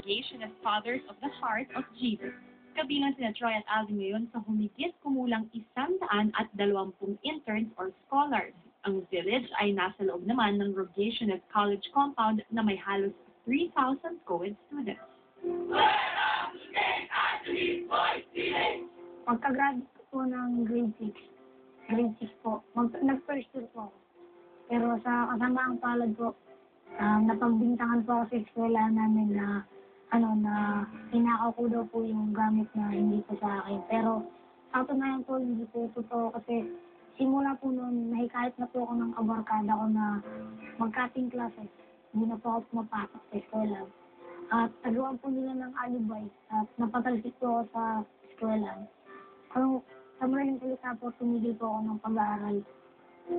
Rogationist Fathers of the Heart of Jesus. Kabilang sina Troy at Alvin ngayon sa humigit kumulang 120 interns or scholars. Ang village ay nasa loob naman ng Rogationist College compound na may halos 3,000 co-ed students. Pagka-graduate po ng grade 6 po, nag-first year po ako. Pero sa kasamaang palad po, napagbintangan po ako sa eskwela namin na hinakaw ko daw po yung gamit na hindi po sa akin. Pero sa katunayan po, hindi po totoo kasi simula po noon, nahikayat na po ako ng kabarkada ko na mag-cutting classes. Hindi na po ako pumapasok sa eskwela. At tagawan po nila ng alibay at napatalsik po ako sa eskwela. Kung sa maraming salita po, tumigil po ako ng pag-aaral.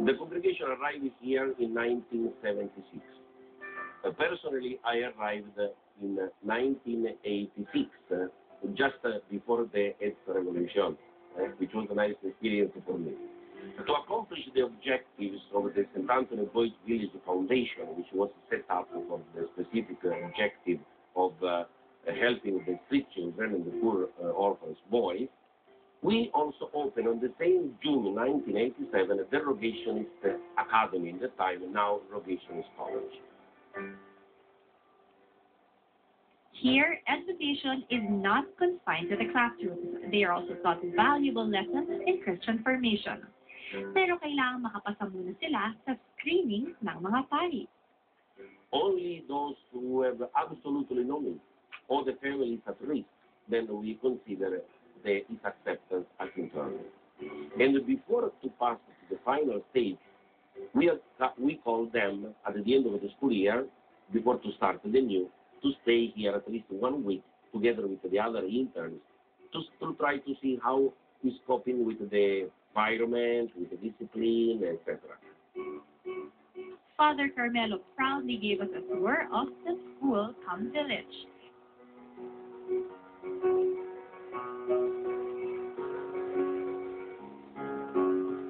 The congregation arrived here in 1976. Personally, I arrived in 1986, just before the 8th revolution, which was a nice experience for me. To accomplish the objectives of the St. Anthony Boys Village Foundation, which was set up for the specific objective of helping the street children and the poor orphans boys, we also opened on the same June 1987 the Rogationist Academy, in the time now Rogationist College. Here, education is not confined to the classrooms. They are also taught valuable lessons in Christian formation. Pero kailangan makapasa muna sila sa screening ng mga pari. Only those who have absolutely no means, or the family is at risk, then we consider its acceptance as internal. And before to pass to the final stage, we call them at the end of the school year, before to start the new, to stay here at least 1 week together with the other interns to try to see how he's coping with the environment, with the discipline, etc. Father Carmelo proudly gave us a tour of the school cum village.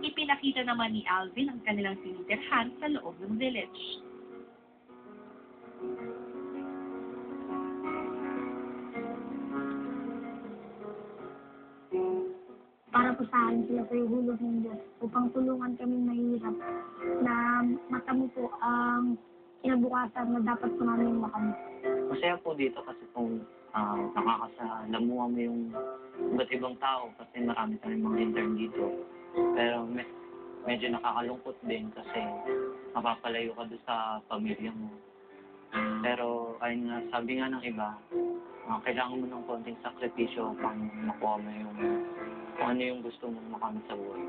Ipinakita naman ni Alvin ang kanilang tinitirhan sa loob ng village. Para po sa akin, sila po yung hulog ng Diyos upang tulungan kami mahirap na matamo po ang kinabukasan na dapat po namin makamit. Masaya po dito kasi kung nakakasalamuha mo yung iba't ibang tao kasi marami tayong mga intern dito. Pero medyo nakakalungkot din kasi mapapalayo ka doon sa pamilya mo. Pero ayun nga, sabi nga ng iba, kailangan mo ng konting sakripisyo upang makuha mo yung kung ano yung gusto mong makamit sa buhay.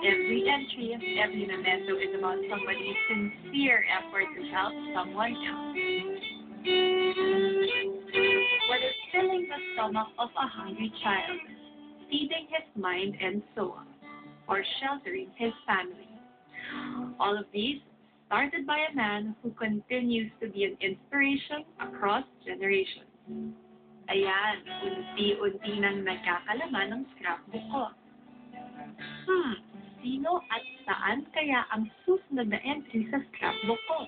Every entry, every memento is about somebody's sincere effort to help someone else. Whether filling the stomach of a hungry child, feeding his mind and soul, or sheltering his family. All of these started by a man who continues to be an inspiration across generations. Ayan, unti-unti nang nagkakalaman ng scrapbook ko. Sino at saan kaya ang susunod na entry sa scrapbook ko?